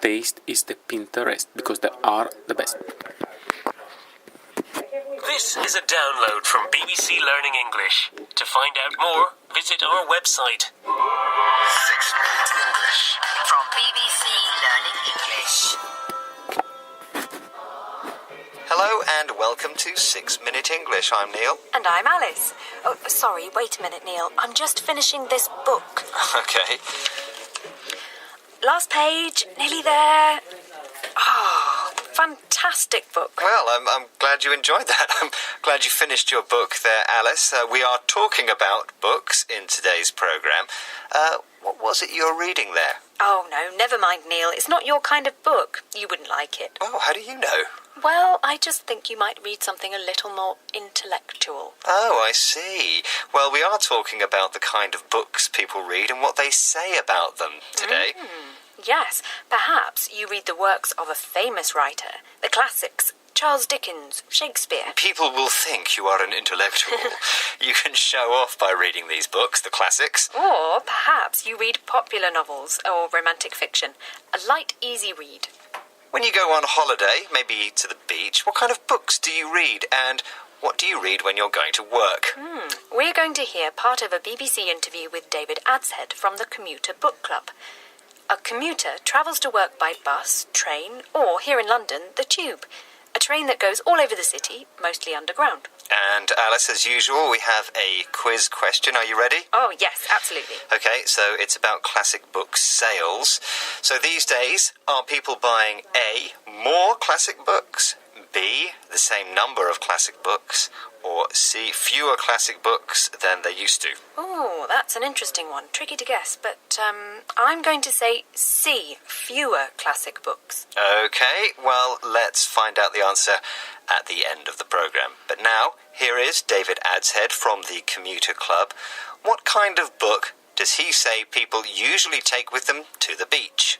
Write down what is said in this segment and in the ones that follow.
taste is the Pinterest, because they are the best. This is a download from BBC Learning English. To find out more, visit our website. 6-Minute English from BBC Learning English. Hello and welcome to 6-Minute English. I'm Neil. And I'm Alice. Oh, sorry, wait a minute, Neil. I'm just finishing this book. Okay. Last page, nearly there. Oh, fantastic book. Well, I'm glad you enjoyed that. I'm glad you finished your book there, Alice. We are talking about books in today's programme. What was it you're reading there? Oh, no, never mind, Neil. It's not your kind of book. You wouldn't like it. Oh, how do you know? Well, I just think you might read something a little more intellectual. Oh, I see. Well, we are talking about the kind of books people read and what they say about them today. Yes, perhaps you read the works of a famous writer, the classics, Charles Dickens, Shakespeare. People will think you are an intellectual. You can show off by reading these books, the classics. Or perhaps you read popular novels or romantic fiction, a light, easy read. When you go on holiday, maybe to the beach, what kind of books do you read, and what do you read when you're going to work? We're going to hear part of a BBC interview with David Adshead from the Commuter Book Club. A commuter travels to work by bus, train, or, here in London, the tube. A train that goes all over the city, mostly underground. And Alice, as usual, we have a quiz question. Are you ready? Oh, yes, absolutely. Okay, so it's about classic book sales. So these days, are people buying A, more classic books, B, the same number of classic books, or C, fewer classic books than they used to? Oh, that's an interesting one. Tricky to guess, but I'm going to say C, fewer classic books. Okay, well, let's find out the answer at the end of the programme. But now, here is David Adshead from the Commuter Club. What kind of book does he say people usually take with them to the beach?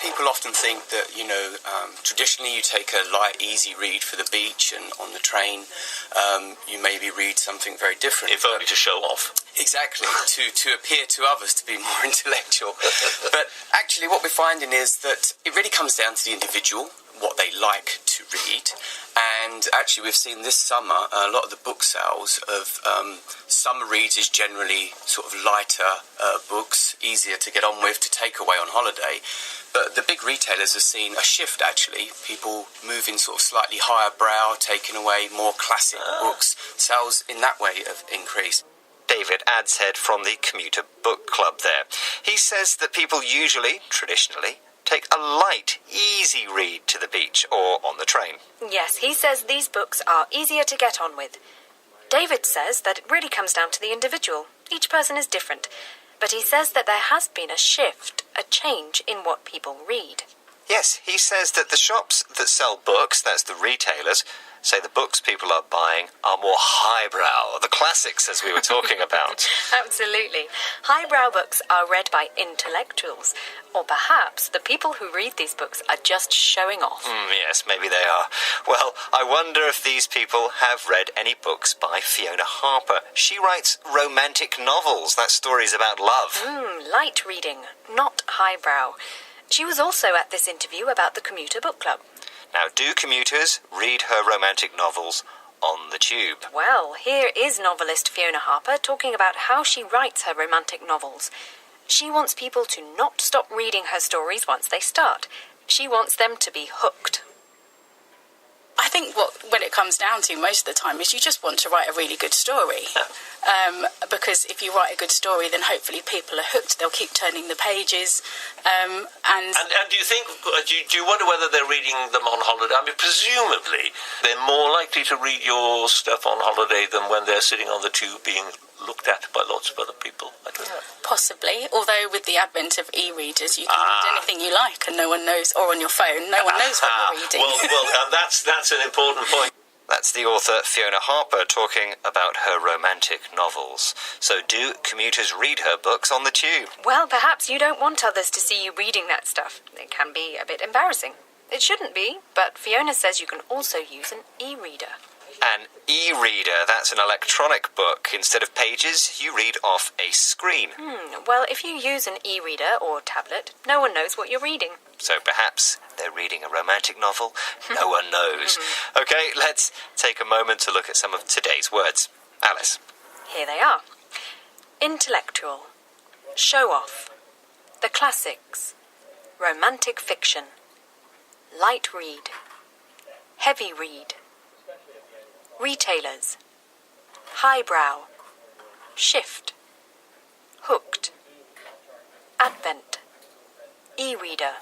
People often think that, traditionally you take a light, easy read for the beach, and on the train you maybe read something very different. If only to show off. Exactly, to appear to others to be more intellectual. But actually what we're finding is that it really comes down to the individual, what they like to read. And actually we've seen this summer a lot of the book sales of summer reads is generally sort of lighter books, easier to get on with, to take away on holiday. But the big retailers have seen a shift, actually. People moving sort of slightly higher brow, taking away more classic books. Sales in that way have increased. David Adshead from the Commuter Book Club there. He says that people usually, traditionally, take a light, easy read to the beach or on the train. Yes, he says these books are easier to get on with. David says that it really comes down to the individual. Each person is different. But he says that there has been a shift, a change in what people read. Yes, he says that the shops that sell books, that's the retailers, say the books people are buying are more highbrow, the classics as we were talking about. Absolutely. Highbrow books are read by intellectuals, or perhaps the people who read these books are just showing off. Yes, maybe they are. Well, I wonder if these people have read any books by Fiona Harper. She writes romantic novels. That story's about love. Light reading, not highbrow. She was also at this interview about the Commuter Book Club. Now, do commuters read her romantic novels on the tube? Well, here is novelist Fiona Harper talking about how she writes her romantic novels. She wants people to not stop reading her stories once they start. She wants them to be hooked. I think when it comes down to most of the time is you just want to write a really good story. Because if you write a good story, then hopefully people are hooked. They'll keep turning the pages. And do you think, do you wonder whether they're reading them on holiday? I mean, presumably they're more likely to read your stuff on holiday than when they're sitting on the tube being looked at by lots of other people. I don't know. Possibly, although with the advent of e-readers, you can read anything you like and no one knows, or on your phone, no one knows what you're reading. Well, that's an important point. That's the author Fiona Harper talking about her romantic novels. So do commuters read her books on the tube? Well, perhaps you don't want others to see you reading that stuff. It can be a bit embarrassing. It shouldn't be, but Fiona says you can also use an e-reader. An e-reader, that's an electronic book. Instead of pages, you read off a screen. Well, if you use an e-reader or tablet, no one knows what you're reading. So perhaps they're reading a romantic novel? No one knows. Okay, let's take a moment to look at some of today's words. Alice. Here they are. Intellectual, show off, the classics, romantic fiction, light read, heavy read, retailers, highbrow, shift, hooked, advent, e-reader.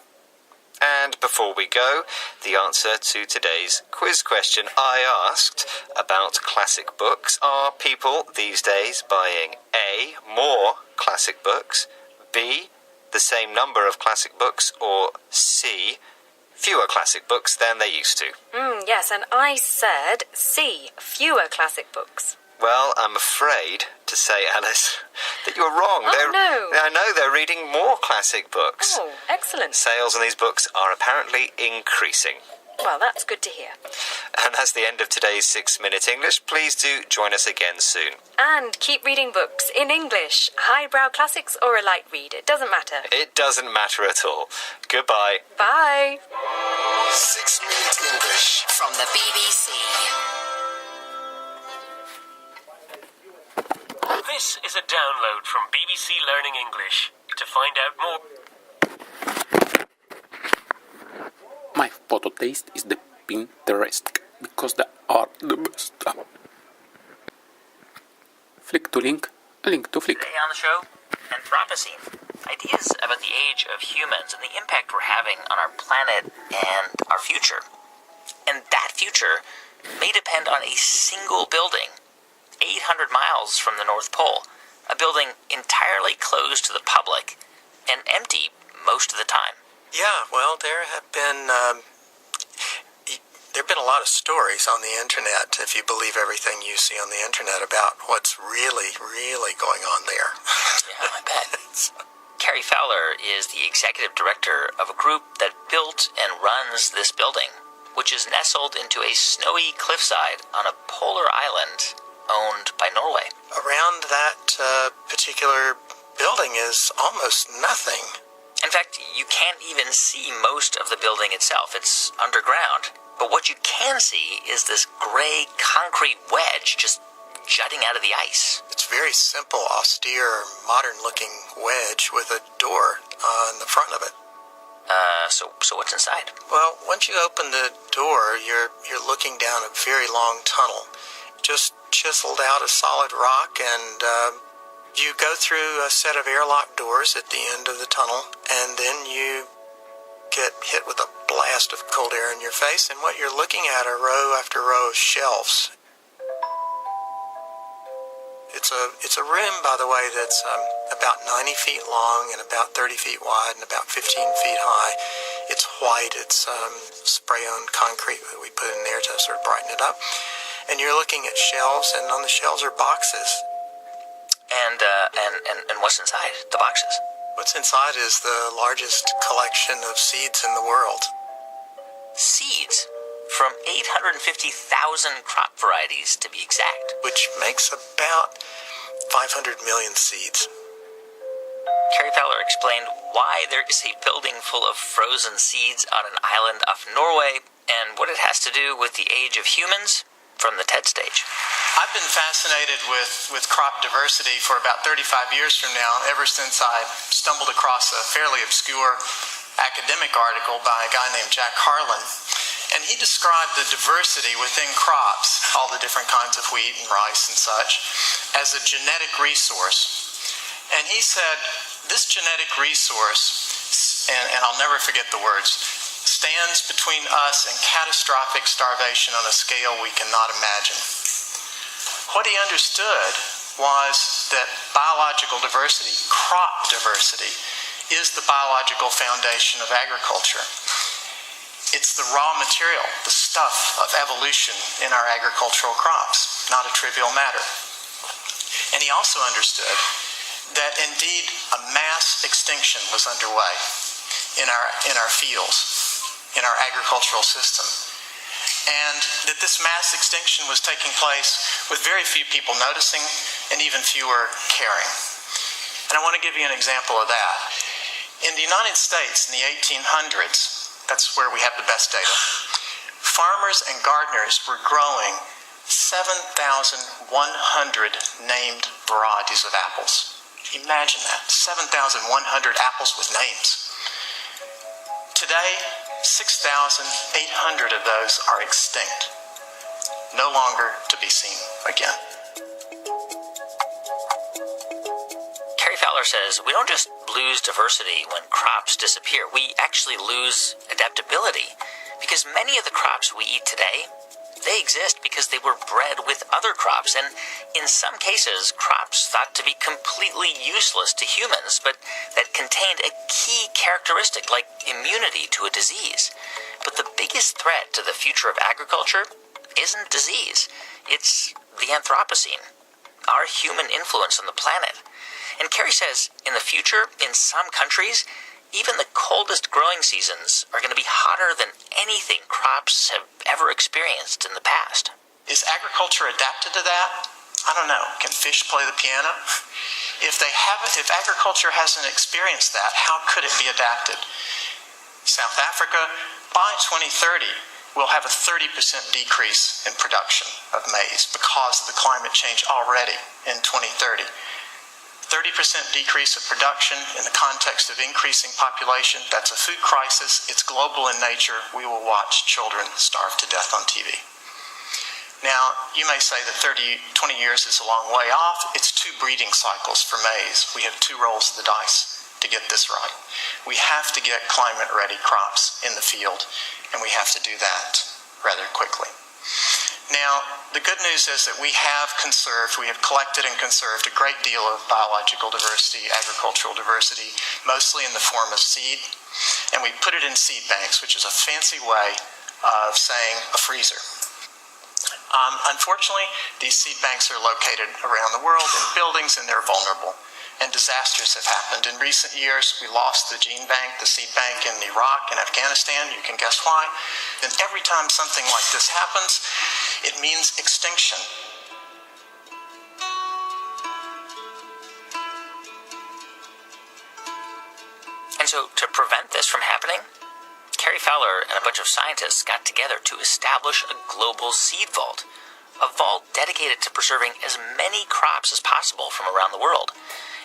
And before we go, the answer to today's quiz question. I asked about classic books. Are people these days buying A, more classic books, B, the same number of classic books, or C, fewer classic books than they used to? Yes, and I said C, fewer classic books. Well, I'm afraid to say, Alice, that you're wrong. Oh, no. I know they're reading more classic books. Oh, excellent. Sales on these books are apparently increasing. Well, that's good to hear. And that's the end of today's 6-Minute English. Please do join us again soon. And keep reading books in English, highbrow classics or a light read. It doesn't matter. It doesn't matter at all. Goodbye. Bye. 6-Minute English from the BBC. This is a download from BBC Learning English. To find out more... My photo taste is the Pinterest because they are the best. Flick to link, a link to flick. Today on the show, Anthropocene. Ideas about the age of humans and the impact we're having on our planet and our future. And that future may depend on a single building, 800 miles from the North Pole. A building entirely closed to the public and empty most of the time. Yeah, well, there have been a lot of stories on the internet, if you believe everything you see on the internet, about what's really, really going on there. Yeah, I bet. Carrie Fowler is the executive director of a group that built and runs this building, which is nestled into a snowy cliffside on a polar island owned by Norway. Around that particular building is almost nothing. In fact, you can't even see most of the building itself. It's underground. But what you can see is this gray concrete wedge just jutting out of the ice. It's very simple, austere, modern-looking wedge with a door on the front of it. So what's inside? Well, once you open the door, you're looking down a very long tunnel, just chiseled out of solid rock, and you go through a set of airlock doors at the end of the tunnel, and then you get hit with a blast of cold air in your face, and what you're looking at are row after row of shelves. It's a room, by the way, that's about 90 feet long and about 30 feet wide and about 15 feet high. It's white. It's spray-on concrete that we put in there to sort of brighten it up. And you're looking at shelves, and on the shelves are boxes. And what's inside the boxes? What's inside is the largest collection of seeds in the world. Seeds? From 850,000 crop varieties, to be exact. Which makes about 500 million seeds. Carrie Fowler explained why there is a building full of frozen seeds on an island off Norway, and what it has to do with the age of humans from the TED stage. I've been fascinated with crop diversity for about 35 years from now, ever since I stumbled across a fairly obscure academic article by a guy named Jack Harlan. And he described the diversity within crops, all the different kinds of wheat and rice and such, as a genetic resource. And he said, this genetic resource, and I'll never forget the words, stands between us and catastrophic starvation on a scale we cannot imagine. What he understood was that biological diversity, crop diversity, is the biological foundation of agriculture. It's the raw material, the stuff of evolution in our agricultural crops, not a trivial matter. And he also understood that indeed a mass extinction was underway in our fields, in our agricultural system. and that this mass extinction was taking place with very few people noticing and even fewer caring. And I want to give you an example of that. In the United States in the 1800s, that's where we have the best data, farmers and gardeners were growing 7,100 named varieties of apples. Imagine that, 7,100 apples with names. Today, 6,800 of those are extinct, no longer to be seen again. Carrie Fowler says we don't just lose diversity when crops disappear, we actually lose adaptability, because many of the crops we eat today, they exist because they were bred with other crops, and in some cases, crops thought to be completely useless to humans, but that contained a key characteristic like immunity to a disease. But the biggest threat to the future of agriculture isn't disease, it's the Anthropocene, our human influence on the planet. And Carrie says, in the future, in some countries, even the coldest growing seasons are going to be hotter than anything crops have ever experienced in the past. Is agriculture adapted to that? I don't know. Can fish play the piano? If agriculture hasn't experienced that, how could it be adapted? South Africa, by 2030, will have a 30% decrease in production of maize because of the climate change already in 2030. 30% decrease of production in the context of increasing population, that's a food crisis. It's global in nature. We will watch children starve to death on TV. Now, you may say that 20 years is a long way off. It's 2 breeding cycles for maize. We have 2 rolls of the dice to get this right. We have to get climate-ready crops in the field, and we have to do that rather quickly. Now, the good news is that we have collected and conserved a great deal of biological diversity, agricultural diversity, mostly in the form of seed, and we put it in seed banks, which is a fancy way of saying a freezer. Unfortunately, these seed banks are located around the world in buildings, and they're vulnerable. And disasters have happened. In recent years, we lost the gene bank, the seed bank in Iraq and Afghanistan. You can guess why. Then every time something like this happens, it means extinction. And so to prevent this from happening, Carrie Fowler and a bunch of scientists got together to establish a global seed vault, a vault dedicated to preserving as many crops as possible from around the world.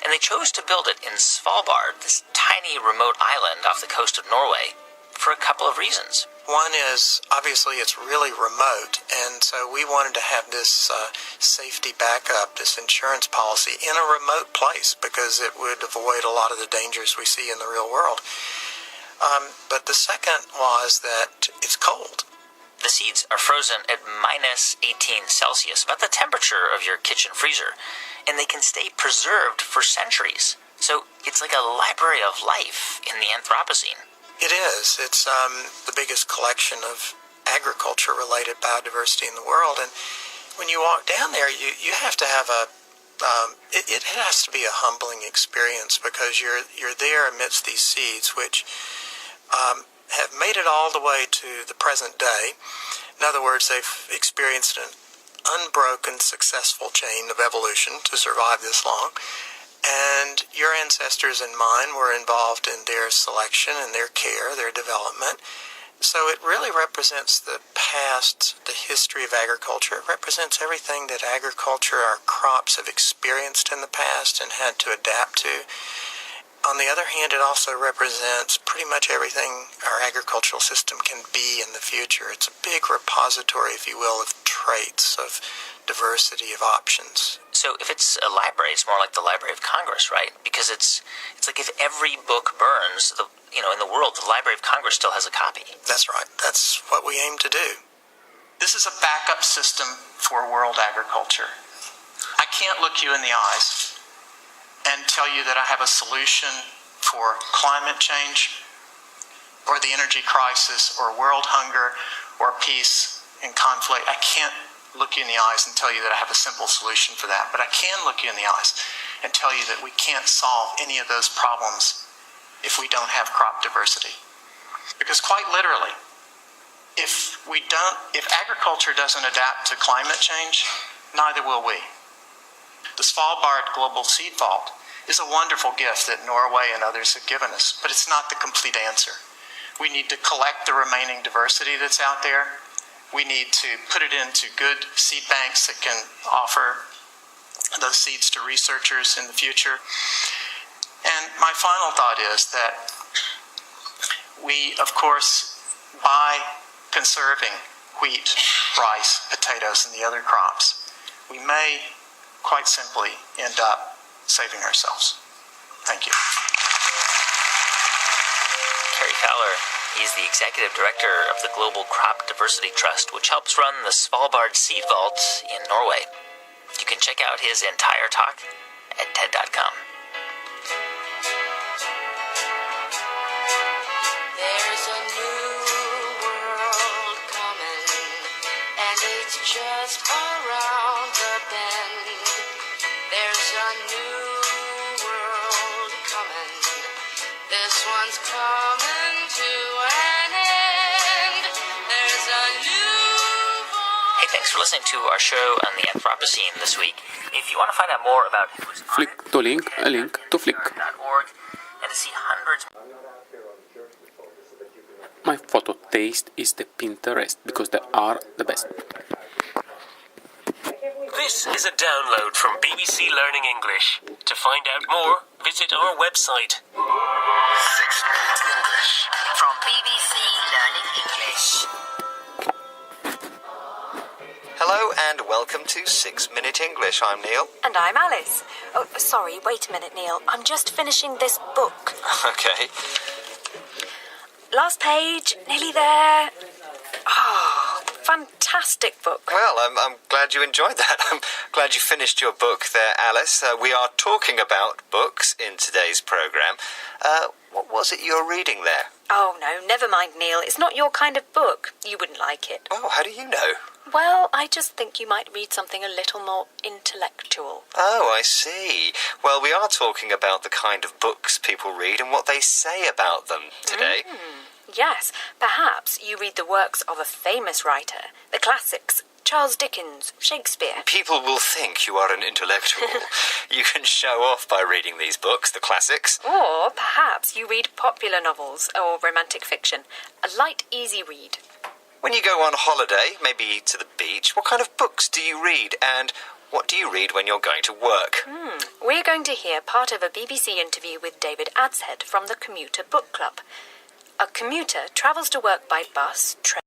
And they chose to build it in Svalbard, this tiny remote island off the coast of Norway, for a couple of reasons. One is, obviously, it's really remote, and so we wanted to have this safety backup, this insurance policy, in a remote place, because it would avoid a lot of the dangers we see in the real world. But the second was that it's cold. The seeds are frozen at minus 18 Celsius, about the temperature of your kitchen freezer, and they can stay preserved for centuries. So it's like a library of life in the Anthropocene. It is. It's the biggest collection of agriculture-related biodiversity in the world, and when you walk down there, you have to have it has to be a humbling experience, because you're there amidst these seeds, which have made it all the way to the present day. In other words, they've experienced an unbroken, successful chain of evolution to survive this long. And your ancestors and mine were involved in their selection and their care, their development. So it really represents the past, the history of agriculture. It represents everything that agriculture, our crops, have experienced in the past and had to adapt to. On the other hand, it also represents pretty much everything our agricultural system can be in the future. It's a big repository, if you will, of traits, of diversity, of options. So if it's a library, it's more like the Library of Congress, right? Because it's like if every book burns, in the world, the Library of Congress still has a copy. That's right. That's what we aim to do. This is a backup system for world agriculture. I can't look you in the eyes and tell you that I have a solution for climate change or the energy crisis or world hunger or peace and conflict. I can't look you in the eyes and tell you that I have a simple solution for that, but I can look you in the eyes and tell you that we can't solve any of those problems if we don't have crop diversity. Because quite literally, if agriculture doesn't adapt to climate change, neither will we. The Svalbard Global Seed Vault is a wonderful gift that Norway and others have given us, but it's not the complete answer. We need to collect the remaining diversity that's out there. We need to put it into good seed banks that can offer those seeds to researchers in the future. And my final thought is that we, of course, by conserving wheat, rice, potatoes, and the other crops, we may quite simply end up saving ourselves. Thank you. Terry Fowler, he's the executive director of the Global Crop Diversity Trust, which helps run the Svalbard Seed Vault in Norway. You can check out his entire talk at TED.com. There's a new world coming, and it's just around the bend. There's a new world coming, this one's coming to an end. There's a new voice. Hey, thanks for listening to our show on the Anthropocene this week. If you want to find out more about who's on Flick to link, a link to flick. .org, and to see hundreds. My photo taste is the Pinterest because they are the best. This is a download from BBC Learning English. To find out more, visit our website. 6 Minute English From BBC Learning English. Hello and welcome to 6 Minute English. I'm Neil. And I'm Alice. Oh, sorry, wait a minute, Neil. I'm just finishing this book. Okay. Last page, nearly there. Oh, fantastic book. Well, I'm glad you enjoyed that. I'm glad you finished your book there, Alice. We are talking about books in today's programme. What was it you're reading there? Oh, no, never mind, Neil. It's not your kind of book. You wouldn't like it. Oh, how do you know? Well, I just think you might read something a little more intellectual. Oh, I see. Well, we are talking about the kind of books people read and what they say about them today. Yes, perhaps you read the works of a famous writer, the classics, Charles Dickens, Shakespeare. People will think you are an intellectual. You can show off by reading these books, the classics. Or perhaps you read popular novels or romantic fiction, a light, easy read. When you go on holiday, maybe to the beach, what kind of books do you read and what do you read when you're going to work? We're going to hear part of a BBC interview with David Adshead from the Commuter Book Club. A commuter travels to work by bus, train,